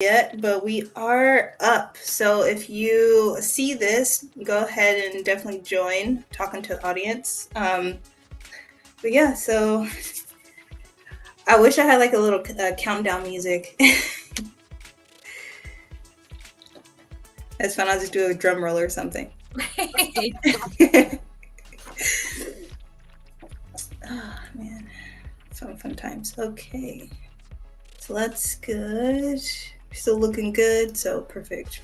yet, but we are up. So if you see this, go ahead and definitely join talking to the audience. But yeah, so I wish I had like a little countdown music. That's fun. I'll just do a drum roll or something. Oh man, fun times. Okay, so that's good. Still looking good, so perfect.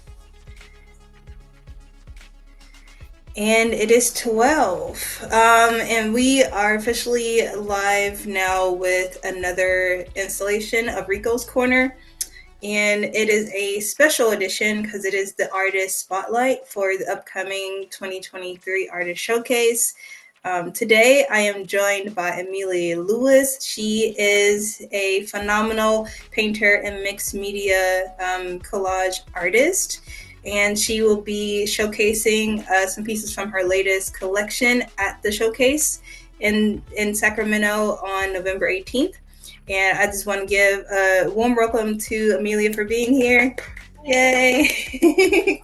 And it is 12. And we are officially live now with another installation of Rico's Corner. And it is a special edition because it is the artist spotlight for the upcoming 2023 Artist Showcase. Today, I am joined by Amelia Lewis. She is a phenomenal painter and mixed media collage artist. And she will be showcasing some pieces from her latest collection at the showcase in Sacramento on November 18th. And I just want to give a warm welcome to Amelia for being here. Yay!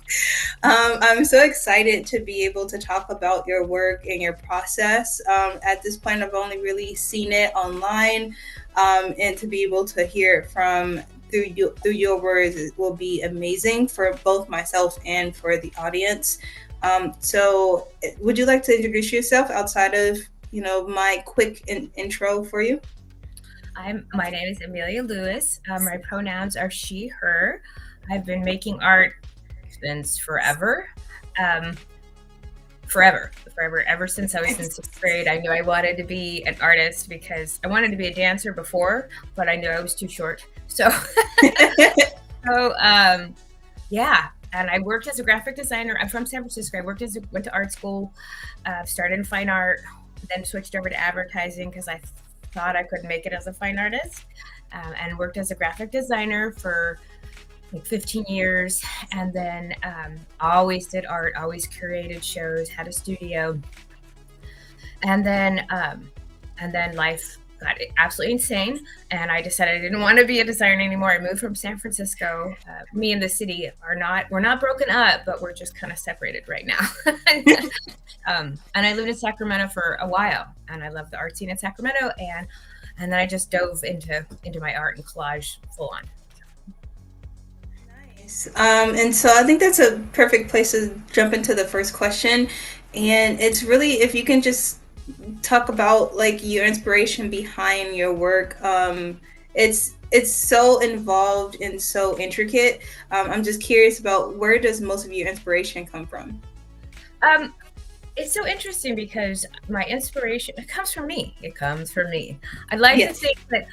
I'm so excited to be able to talk about your work and your process. At this point, I've only really seen it online, and to be able to hear it from through your words will be amazing for both myself and for the audience. So, would you like to introduce yourself outside of my quick intro for you? My name is Amelia Lewis. My pronouns are she, her. I've been making art since forever. Forever, ever since I was in sixth grade. I knew I wanted to be an artist because I wanted to be a dancer before, but I knew I was too short. Yeah. And I worked as a graphic designer. I'm from San Francisco. I went to art school, started in fine art, then switched over to advertising because I thought I could make it as a fine artist, and worked as a graphic designer for like 15 years. And then always did art, always curated shows, had a studio. And then life got absolutely insane. And I decided I didn't want to be a designer anymore. I moved from San Francisco. Me and the city we're not broken up, but we're just kind of separated right now. And I lived in Sacramento for a while, and I love the art scene in Sacramento. And then I just dove into my art and collage full on. Nice. And so I think that's a perfect place to jump into the first question. And it's really if you can just talk about like your inspiration behind your work. It's so involved and so intricate. I'm just curious about where does most of your inspiration come from? It's so interesting because my inspiration, it comes from me. I'd like to think that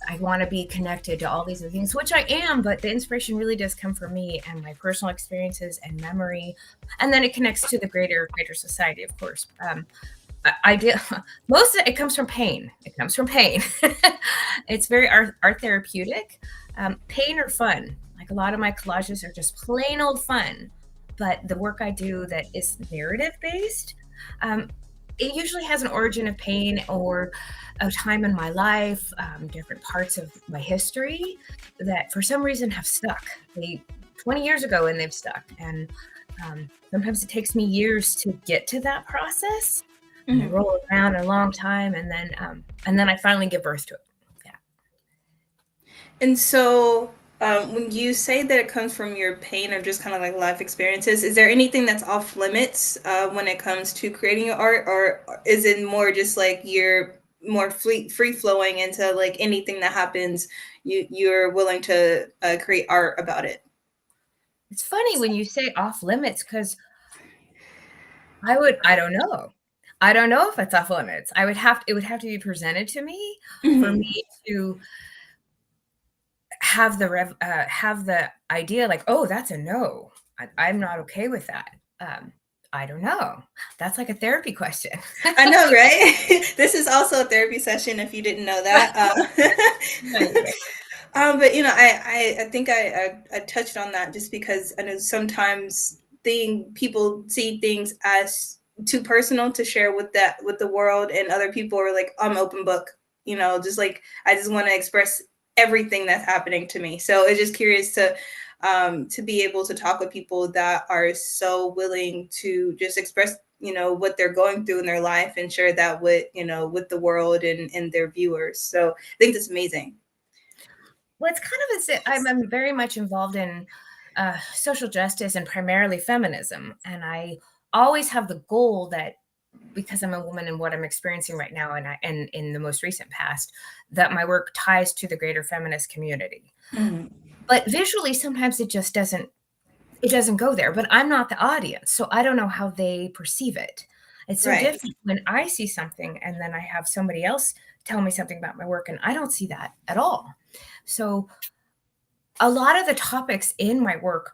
I want to be connected to all these other things, which I am, but the inspiration really does come from me and my personal experiences and memory. And then it connects to the greater society, of course. Most of it comes from pain. It's very art therapeutic. Pain or fun. Like a lot of my collages are just plain old fun. But the work I do that is narrative based, it usually has an origin of pain or a time in my life, different parts of my history that for some reason have stuck. 20 years ago and they've stuck. And sometimes it takes me years to get to that process. Mm-hmm. I roll around a long time and then I finally give birth to it. Yeah. And so when you say that it comes from your pain or just kind of like life experiences, is there anything that's off limits when it comes to creating your art, or is it more just like you're more free flowing into like anything that happens, you're willing to create art about it? It's funny when you say off limits because I don't know. I don't know if it's off limits. It would have to be presented to me for me to have the idea like, oh, that's a no. I'm not okay with that. I don't know. That's like a therapy question. I know, right? This is also a therapy session if you didn't know that. But I think I touched on that just because I know sometimes people see things as too personal to share with the world, and other people are like, I'm open book, just like I just want to express everything that's happening to me. So it's just curious to be able to talk with people that are so willing to just express, what they're going through in their life and share that with, with the world and their viewers. So I think that's amazing. Well, it's kind of I'm very much involved in social justice and primarily feminism, and I always have the goal that because I'm a woman and what I'm experiencing right now, and in the most recent past, that my work ties to the greater feminist community. Mhm. But visually, sometimes it doesn't go there. But I'm not the audience, so I don't know how they perceive it. It's so Right. different when I see something and then I have somebody else tell me something about my work, and I don't see that at all. So a lot of the topics in my work,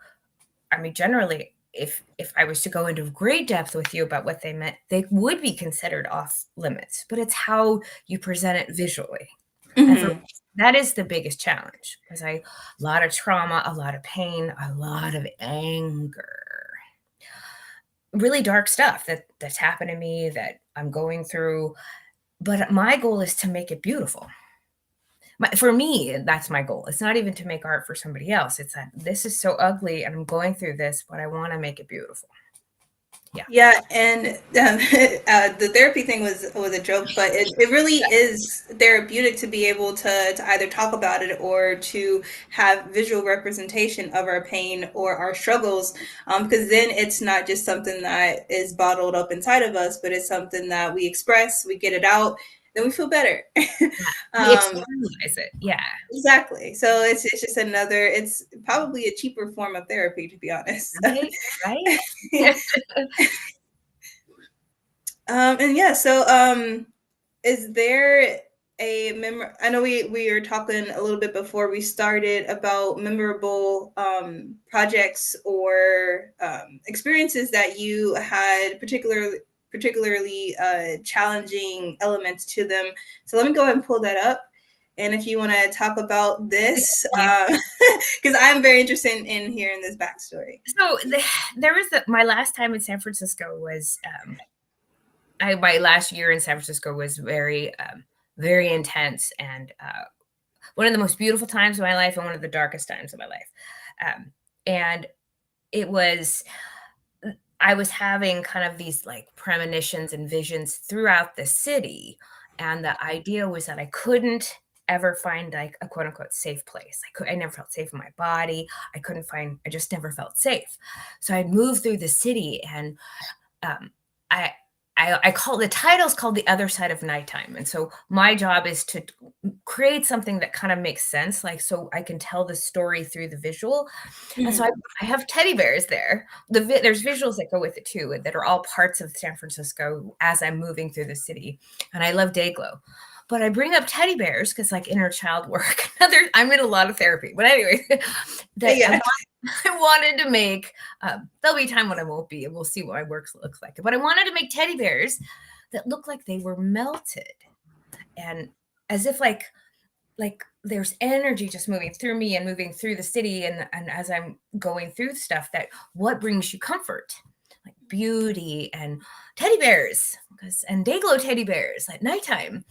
I mean, generally, if I was to go into great depth with you about what they meant, they would be considered off limits. But it's how you present it visually, and for Hmm. that is the biggest challenge because a lot of trauma, a lot of pain, a lot of anger, really dark stuff that's happened to me that I'm going through. But my goal is to make it beautiful. For me, that's my goal. It's not even to make art for somebody else. It's that this is so ugly and I'm going through this, but I want to make it beautiful. Yeah. Yeah, and the therapy thing was a joke, but it really is therapeutic to be able to either talk about it or to have visual representation of our pain or our struggles, because then it's not just something that is bottled up inside of us, but it's something that we express, we get it out, then we feel better. We um, externalize it. Yeah. exactly. So it's just another. It's probably a cheaper form of therapy, to be honest. Right. Right. And yeah, so is there a memor? I know we were talking a little bit before we started about memorable projects or experiences that you had particularly challenging elements to them. So let me go ahead and pull that up. And if you want to talk about this, because I'm very interested in hearing this backstory. So there was my last time in San Francisco was my last year in San Francisco was very intense and one of the most beautiful times of my life and one of the darkest times of my life. And it was I was having kind of these like premonitions and visions throughout the city, and the idea was that I couldn't ever find like a quote unquote safe place. I never felt safe in my body. I just never felt safe. So I'd move through the city and um, I, I call the title's called The Other Side of Nighttime. And so my job is to create something that kind of makes sense, like so I can tell the story through the visual. And so Mhm. I have teddy bears there. There's visuals that go with it too, that are all parts of San Francisco as I'm moving through the city. And I love day glow. But I bring up teddy bears because like inner child work. I'm in a lot of therapy. But anyway, that Yeah. I wanted to make there'll be a time when I won't be, and we'll see what my work looks like. But I wanted to make teddy bears that look like they were melted and as if like there's energy just moving through me and moving through the city and as I'm going through stuff that what brings you comfort like beauty and teddy bears and day glow teddy bears at nighttime.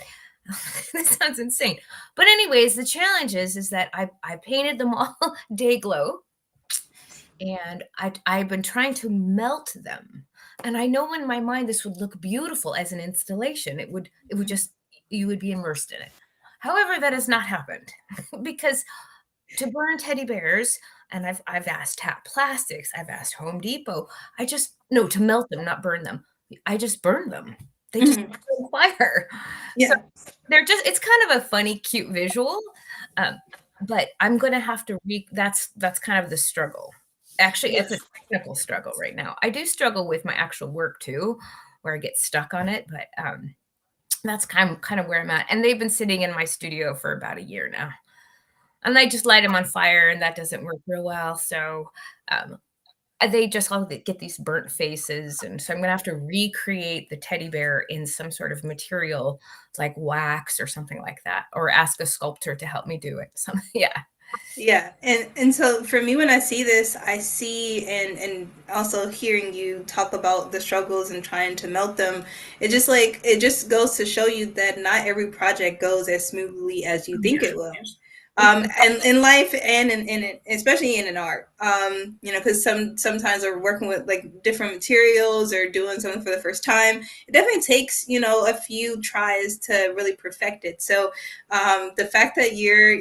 This sounds insane, but anyways, the challenge is that I painted them all day glow and I've been trying to melt them. And I know in my mind this would look beautiful as an installation. It would just you would be immersed in it. However, that has not happened because to burn teddy bears, and I've asked Tap Plastics, I've asked Home Depot. I just no to melt them, not burn them. I just burn them. They just Mhm. on fire. So Yeah. it's kind of a funny, cute visual. Um, but I'm gonna have to that's kind of the struggle. Actually, it's a Yes. technical struggle right now. I do struggle with my actual work too, where I get stuck on it, but that's kind of where I'm at. And they've been sitting in my studio for about a year now. And I just light them on fire, and that doesn't work real well. So um, they just all get these burnt faces, and so I'm gonna have to recreate the teddy bear in some sort of material like wax or something like that, or ask a sculptor to help me do it. Something, yeah. Yeah, and so for me, when I see this, I see and also hearing you talk about the struggles and trying to melt them, it just goes to show you that not every project goes as smoothly as you think it will. and in life and especially in an art, because sometimes we're working with like different materials or doing something for the first time. It definitely takes a few tries to really perfect it. So the fact that you're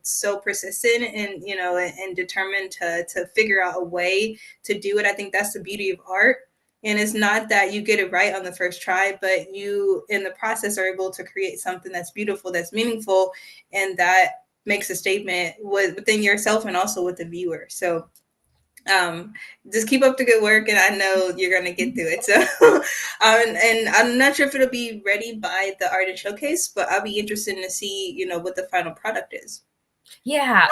so persistent and and determined to figure out a way to do it, I think that's the beauty of art. And it's not that you get it right on the first try, but you in the process are able to create something that's beautiful, that's meaningful, and that makes a statement within yourself and also with the viewer. So um, just keep up the good work, and I know you're gonna get through it. So, and I'm not sure if it'll be ready by the art and showcase, but I'll be interested to see what the final product is. Yeah,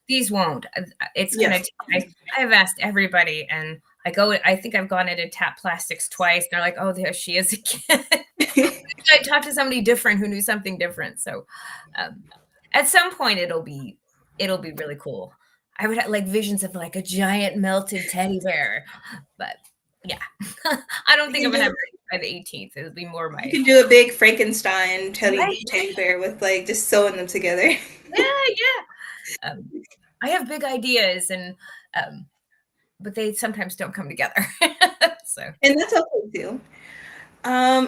these won't. It's Yeah. gonna. I've asked everybody, and I think I've gone into Tap Plastics twice. They're like, "Oh, there she is again." I talked to somebody different who knew something different. So, um, at some point, it'll be really cool. I would have like visions of like a giant melted teddy bear, but yeah, I don't You think I'm can gonna have do it by the 18th. It'll be more you my can do a big Frankenstein right. teddy bear with like just sewing them together. Yeah, yeah. I have big ideas, and um, but they sometimes don't come together. So And that's okay too.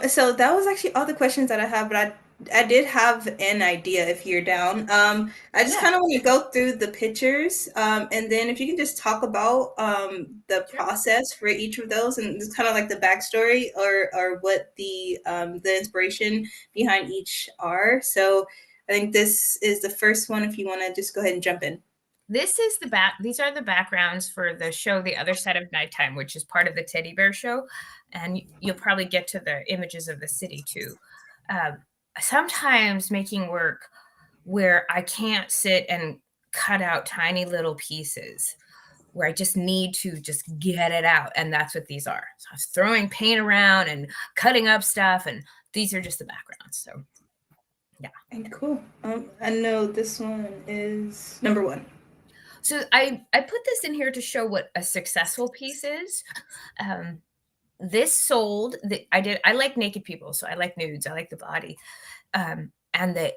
So that was actually all the questions that I have, but I did have an idea if you're down. I just yeah, kind of want to go through the pictures, and then if you can just talk about the sure. process for each of those, and just kind of like the backstory or what the inspiration behind each are. So I think this is the first one. If you want to just go ahead and jump in. This is the back. These are the backgrounds for the show, The Other Side of Nighttime, which is part of the Teddy Bear Show, and you'll probably get to the images of the city too. Um, Sometimes making work where I can't sit and cut out tiny little pieces where I just need to just get it out. And that's what these are. So I was throwing paint around and cutting up stuff, and these are just the backgrounds. So yeah. And cool. I know this one is number one. So I put this in here to show what a successful piece is. Um, this sold. I like naked people, so I like nudes. I like the body, and the.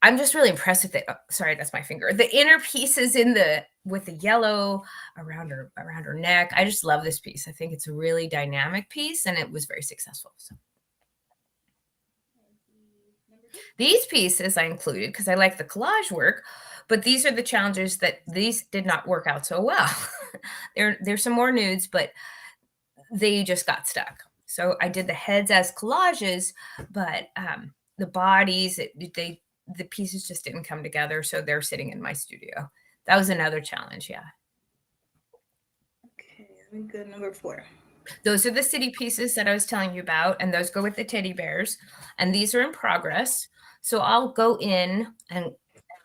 I'm just really impressed with it. Oh, sorry, that's my finger. The inner pieces in the with the yellow around her neck. I just love this piece. I think it's a really dynamic piece, and it was very successful. So these pieces I included because I like the collage work, but these are the challenges that these did not work out so well. There's some more nudes, but they just got stuck. So I did the heads as collages, but the bodies, the pieces just didn't come together. So they're sitting in my studio. That was another challenge. Yeah. Okay, let me go to number four. Those are the city pieces that I was telling you about, and those go with the teddy bears. And these are in progress. So I'll go in and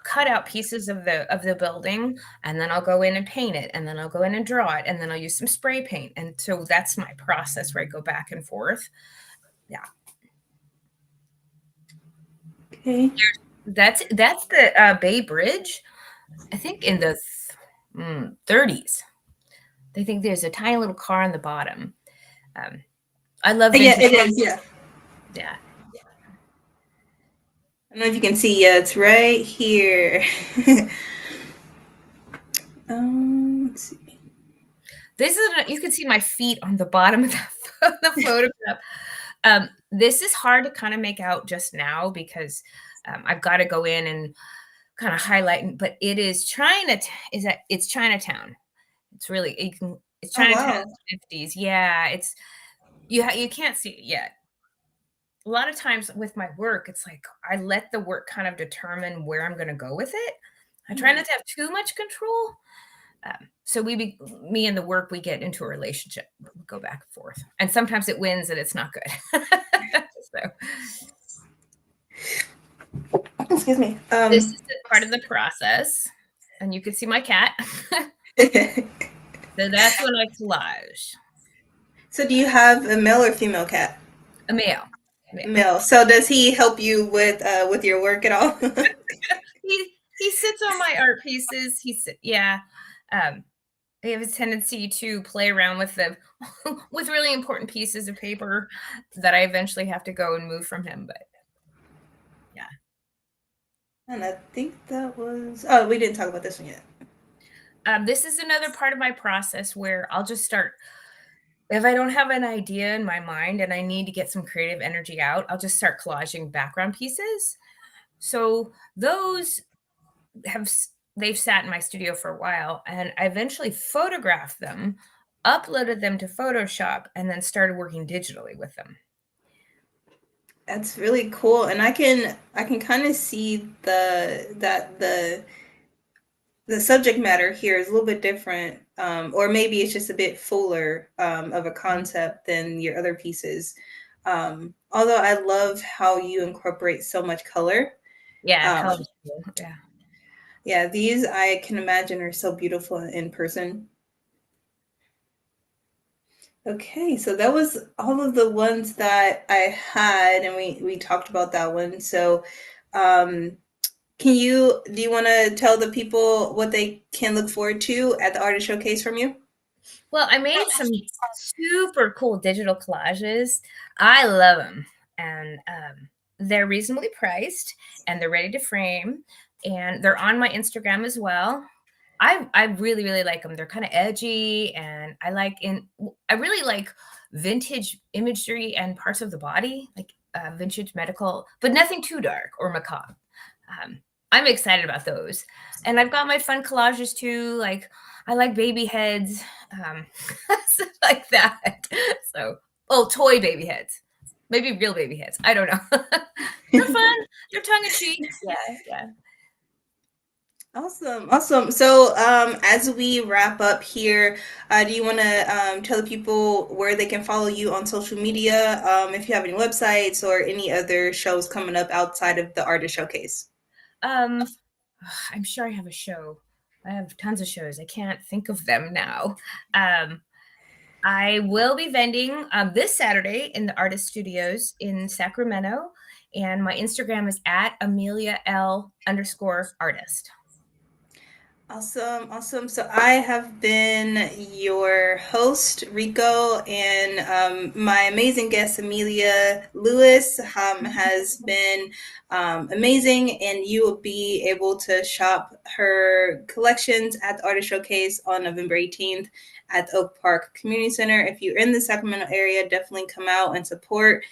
cut out pieces of the building, and then I'll go in and paint it, and then I'll go in and draw it, and then I'll use some spray paint. And so that's my process where I go back and forth. Yeah. Okay. That's the Bay Bridge. I think in the 30s. They think there's a tiny little car on the bottom. I love Yeah, vintage. it is. Yeah. Yeah. I don't know if you can see. Yeah, it's right here. Let's see. This is you can see my feet on the bottom of the photograph. This is hard to kind of make out just now because I've got to go in and kind of highlight. But it is China. It's Chinatown. It's really it's Oh Chinatown wow. 50s. Yeah, it's you can't see it yet. A lot of times with my work, it's like I let the work kind of determine where I'm going to go with it. I try not to have too much control. So me and the work, we get into a relationship, we go back and forth, and sometimes it wins and it's not good. So Excuse me. this is part of the process, and you can see my cat. So that's when I collage. So do you have a male or female cat? A male. Male. Male. So does he help you with your work at all? He sits on my art pieces. Yeah. I have a tendency to play around with the with really important pieces of paper that I eventually have to go and move from him. But yeah. And I think that was. Oh, we didn't talk about this one yet. This is another part of my process where I'll just start. If I don't have an idea in my mind and I need to get some creative energy out, I'll just start collaging background pieces. So those have they've sat in my studio for a while, and I eventually photographed them, uploaded them to Photoshop, and then started working digitally with them. That's really cool, and I can kind of see the subject matter here is a little bit different, or maybe it's just a bit fuller of a concept than your other pieces. Although I love how you incorporate so much color. Yeah, Um, color. Yeah. yeah, these I can imagine are so beautiful in person. Okay, so that was all of the ones that I had, and we talked about that one. So, um, do you want to tell the people what they can look forward to at the artist showcase from you? Well, I made some super cool digital collages. I love them, and they're reasonably priced, and they're ready to frame, and they're on my Instagram as well. I really really like them. They're kind of edgy, and I really like vintage imagery and parts of the body, like vintage medical, but nothing too dark or macabre. Um, I'm excited about those, and I've got my fun collages too. Like I like baby heads, um, stuff like that. So, oh, toy baby heads, maybe real baby heads. I don't know. They're fun. They're tongue in cheek. Yeah, yeah. Awesome, awesome. So, as we wrap up here, do you want to tell the people where they can follow you on social media? If you have any websites or any other shows coming up outside of the artist showcase? Um, I'm sure I have a show. I have tons of shows. I can't think of them now. Um, I will be vending this Saturday in the Artist Studios in Sacramento, and my Instagram is at Amelia L underscore artist. Awesome, awesome. So I have been your host, Rico, and my amazing guest, Amelia Lewis, has been amazing, and you will be able to shop her collections at the Artist Showcase on November 18th at the Oak Park Community Center. If you're in the Sacramento area, definitely come out and support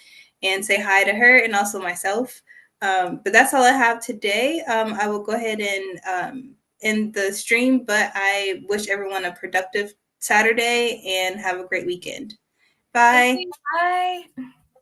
and say hi to her and also myself. But that's all I have today. I will go ahead and in the stream, but I wish everyone a productive Saturday and have a great weekend. Thank Bye. you. Bye.